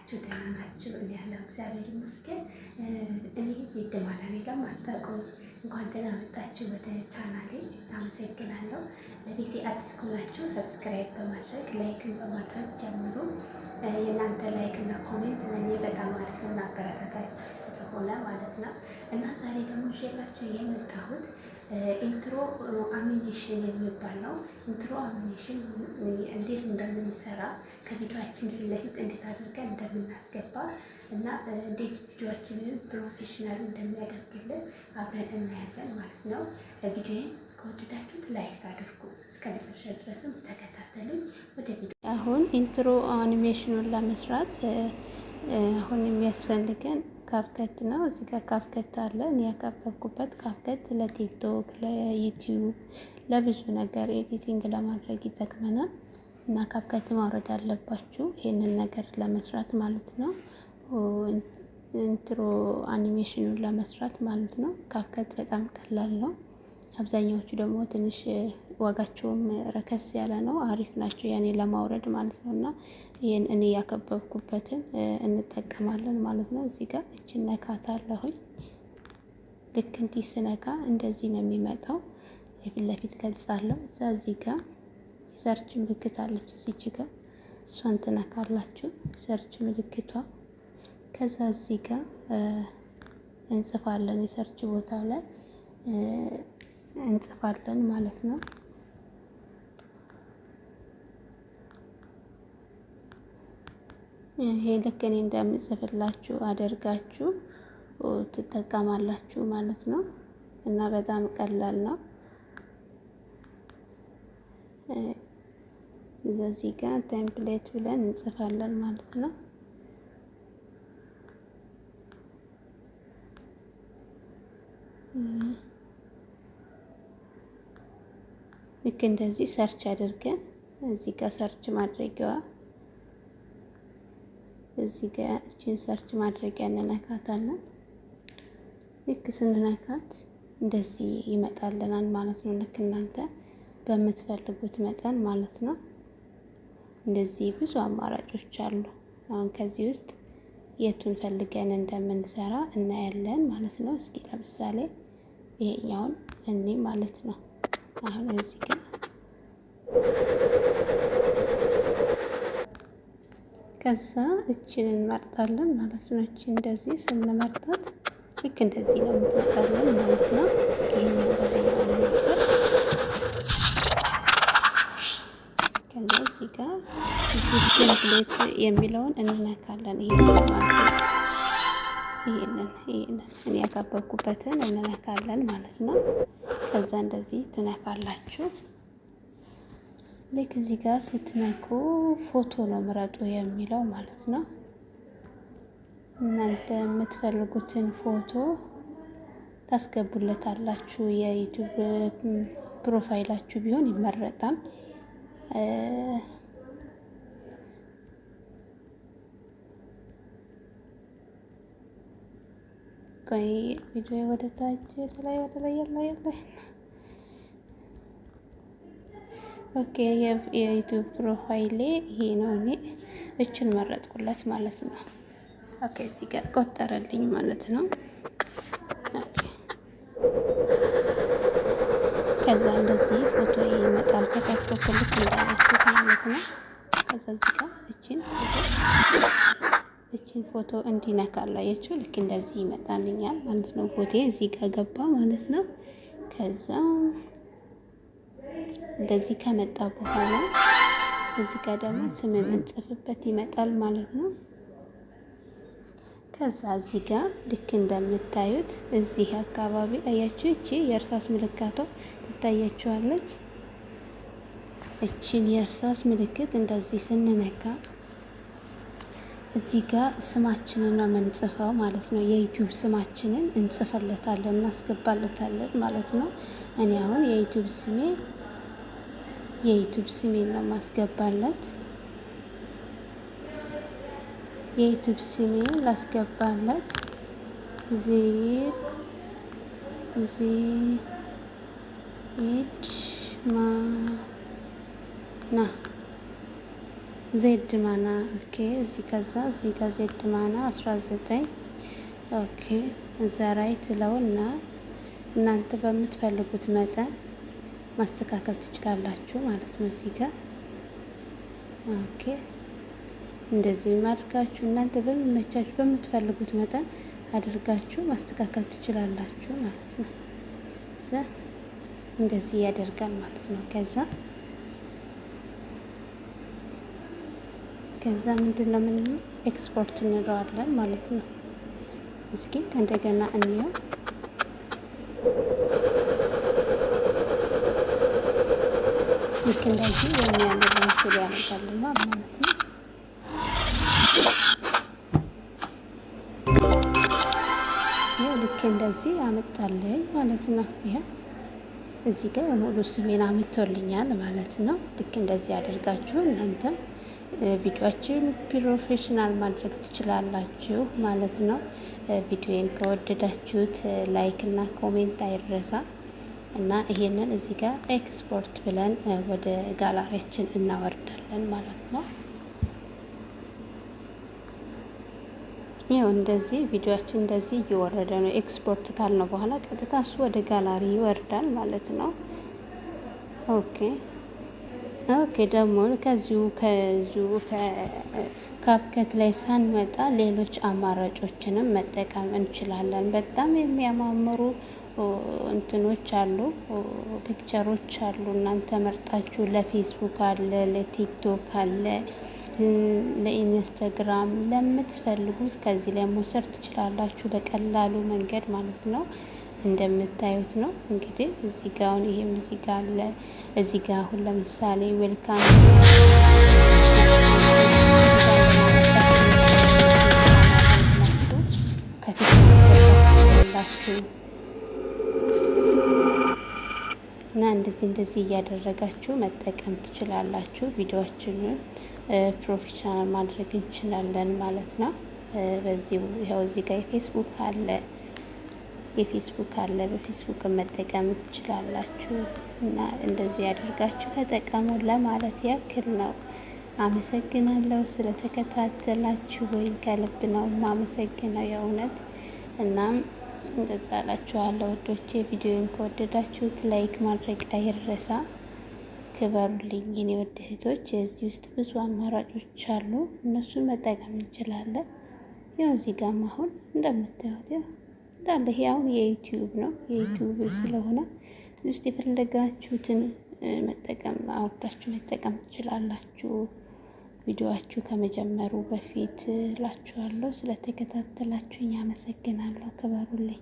ናችሁ? ደህና ናችሁ? እኔ ያለው እግዚአብሔር ይመስገን። እኔ ዜድ ማላኔ ለማታውቁ እንኳን ደህና መጣችሁ ወደ ቻናሌ። አመሰግናለሁ። ለቤቴ አዲስ ከሆናችሁ ሰብስክራይብ በማድረግ ላይክን በማድረግ ጀምሩ። የእናንተ ላይክ እና ኮሜንት ለእኔ በጣም አሪፍ እና አበረታታችሁ ስለሆነ ማለት ነው። እና ዛሬ ደግሞ ይዤላችሁ የመጣሁት ኢንትሮ አኒሜሽን የሚባል ነው። ኢንትሮ አኒሜሽን እንዴት እንደምንሰራ ከቪዲዮአችን ፊት ለፊት እንዴት አድርገን እንደምናስገባ እና እንዴት ቪዲዮአችንን ፕሮፌሽናል እንደሚያደርግልን አብረን እናያለን ማለት ነው። ቪዲዮን ከወደዳችሁት ላይክ አድርጉ፣ እስከ መጨረሻ ድረስም ተከታተሉ። ወደ ቪዲዮ አሁን ኢንትሮ አኒሜሽኑን ለመስራት አሁን የሚያስፈልገን ካፕከት ነው። እዚህ ጋር ካፕከት አለ። እኔ ያካበብኩበት ካፕከት ለቲክቶክ፣ ለዩቲዩብ፣ ለብዙ ነገር ኤዲቲንግ ለማድረግ ይጠቅመናል እና ካፕከት ማውረድ አለባችሁ ይሄንን ነገር ለመስራት ማለት ነው። ኢንትሮ አኒሜሽኑን ለመስራት ማለት ነው። ካፕከት በጣም ቀላል ነው። አብዛኛዎቹ ደግሞ ትንሽ ዋጋቸውም ረከስ ያለ ነው። አሪፍ ናቸው ያኔ ለማውረድ ማለት ነው። እና ይሄን እኔ ያከበብኩበትን እንጠቀማለን ማለት ነው። እዚህ ጋር እቺን ነካታለሁኝ። ልክ እንዲህ ስነካ እንደዚህ ነው የሚመጣው። የፊት ለፊት ገልጻለሁ። እዚህ ጋር ሰርች ምልክት አለች እዚች ጋር እሷን ትነካላችሁ። ሰርች ምልክቷ ከዛ እዚህ ጋር እንጽፋለን። የሰርች ቦታ ላይ እንጽፋለን ማለት ነው። ይሄ ልክ እኔ እንደምጽፍላችሁ አድርጋችሁ ትጠቀማላችሁ ማለት ነው። እና በጣም ቀላል ነው። እዚህ ጋር ቴምፕሌት ብለን እንጽፋለን ማለት ነው። ልክ እንደዚህ ሰርች አድርገን እዚህ ጋር ሰርች ማድረጊያዋ እዚህ ጋር እቺን ሰርች ማድረጊያ እንነካታለን። ልክ ስንነካት እንደዚህ ይመጣልናል ማለት ነው። ልክ እናንተ በምትፈልጉት መጠን ማለት ነው። እንደዚህ ብዙ አማራጮች አሉ። አሁን ከዚህ ውስጥ የቱን ፈልገን እንደምንሰራ እናያለን ማለት ነው። እስኪ ለምሳሌ ይሄኛውን እኔ ማለት ነው። አሁን እዚህ ጋር ከዛ እቺን እንመርጣለን ማለት ነው። እቺ እንደዚህ ስንመርጣት ልክ እንደዚህ ነው የምትመጣለን ማለት ነው። እስኪ ይሄኛው እንደዚህ ነው የምንመርጣት። ከዛ እዚህ ጋር ቴምፕሌት የሚለውን እንነካለን። ይሄንን እኔ ያካበብኩበትን እንነካለን ማለት ነው። ከዛ እንደዚህ ትነካላችሁ። ልክ እዚህ ጋር ስትነኩ ፎቶ ነው ምረጡ የሚለው ማለት ነው። እናንተ የምትፈልጉትን ፎቶ ታስገቡለታላችሁ። የዩቲዩብ ፕሮፋይላችሁ ቢሆን ይመረጣል። ቆይ ቪዲዮ ወደ ታች ወደ ላይ ያለ ኦኬ። የዩቲዩብ ፕሮፋይሌ ይሄ ነው። እኔ እችን መረጥኩለት ማለት ነው። ኦኬ እዚህ ጋር ቆጠረልኝ ማለት ነው። ኦኬ ከዛ እንደዚህ ፎቶ ይመጣል። ከተከተልኩ እንዳላችሁት ማለት ነው። ከዛ እዚህ ጋር እችን ፎቶ እንዲነካላ አያችሁ። ልክ እንደዚህ ይመጣልኛል ማለት ነው። ፎቶ እዚህ ጋር ገባ ማለት ነው። ከዛ እንደዚህ ከመጣ በኋላ እዚህ ጋር ደግሞ ስም የምንጽፍበት ይመጣል ማለት ነው። ከዛ እዚህ ጋር ልክ እንደምታዩት እዚህ አካባቢ አያችሁ፣ እቺ የእርሳስ ምልክቷ ትታያችኋለች። እቺን የእርሳስ ምልክት እንደዚህ ስንነካ እዚህ ጋር ስማችንን ነው የምንጽፈው ማለት ነው። የዩቲዩብ ስማችንን እንጽፈለታለን፣ እናስገባለታለን ማለት ነው። እኔ አሁን የዩቲዩብ ስሜን ነው ማስገባለት። የዩቲዩብ ስሜን ላስገባለት ዜድ ዜድ ማና ኦኬ። እዚህ ጋር ዜድ ማና 19 ኦኬ። እዛ ራይት ለውና እናንተ በምትፈልጉት መጠን ማስተካከል ትችላላችሁ ማለት ነው። እዚህ ጋር ኦኬ። እንደዚህ አድርጋችሁ እናንተ በሚመቻችሁ በምትፈልጉት መጠን አድርጋችሁ ማስተካከል ትችላላችሁ ማለት ነው። እንደዚህ ያደርጋል ማለት ነው። ከዛ ምንድነው የምንለው ኤክስፖርት እንለዋለን ማለት ነው። እስኪ እንደገና እንየው። ልክ እንደዚህ የሚያምር ምስል ያመጣልና ማለት ነው። ልክ እንደዚህ ያመጣልኝ ማለት ነው። ይሄ እዚህ ጋር ሙሉ ስሜን አምጥቶልኛል ማለት ነው። ልክ እንደዚህ አድርጋችሁ እናንተም ቪዲዮአችሁን ፕሮፌሽናል ማድረግ ትችላላችሁ ማለት ነው። ቪዲዮን ከወደዳችሁት ላይክ እና ኮሜንት አይረሳ እና ይሄንን እዚህ ጋር ኤክስፖርት ብለን ወደ ጋላሪያችን እናወርዳለን ማለት ነው። ይኸው እንደዚህ ቪዲዮአችን እንደዚህ እየወረደ ነው። ኤክስፖርት ካልነው በኋላ ቀጥታ እሱ ወደ ጋላሪ ይወርዳል ማለት ነው። ኦኬ ደግሞ ከዚሁ ካፕከት ላይ ሳንመጣ ሌሎች አማራጮችንም መጠቀም እንችላለን። በጣም የሚያማምሩ እንትኖች አሉ፣ ፒክቸሮች አሉ። እናንተ መርጣችሁ ለፌስቡክ አለ፣ ለቲክቶክ አለ፣ ለኢንስታግራም ለምትፈልጉት ከዚህ ላይ መውሰድ ትችላላችሁ በቀላሉ መንገድ ማለት ነው። እንደምታዩት ነው እንግዲህ እዚህ ጋር አሁን ይሄም እዚህ ጋር አለ። እዚህ ጋር አሁን ለምሳሌ ዌልካም ከፊት ያላችሁ እና እንደዚህ እያደረጋችሁ መጠቀም ትችላላችሁ። ቪዲዮአችንን ፕሮፌሽናል ማድረግ እንችላለን ማለት ነው። በዚሁ ይኸው እዚህ ጋር የፌስቡክ አለ በፌስቡክ መጠቀም ትችላላችሁ እና እንደዚህ ያደርጋችሁ ተጠቀሙ ለማለት ያክል ነው። አመሰግናለሁ ስለተከታተላችሁ። ወይ ከልብ ነው ማመሰግነው የእውነት። እናም እንደዛ እላችኋለሁ ወዶቼ። ቪዲዮን ከወደዳችሁት ላይክ ማድረግ አይረሳ። ክበሩልኝ የኔ ወድ እህቶች። እዚህ ውስጥ ብዙ አማራጮች አሉ፣ እነሱን መጠቀም እንችላለን። ያው እዚህ ጋር አሁን እንደምታዩት ያው እንዳለ ይሄ አሁን የዩቲዩብ ነው። የዩቲዩብ ስለሆነ ውስጥ የፈለጋችሁትን መጠቀም አውርዳችሁ መጠቀም ትችላላችሁ። ቪዲዮአችሁ ከመጀመሩ በፊት እላችኋለሁ። ስለተከታተላችሁኝ አመሰግናለሁ። ክበሩልኝ።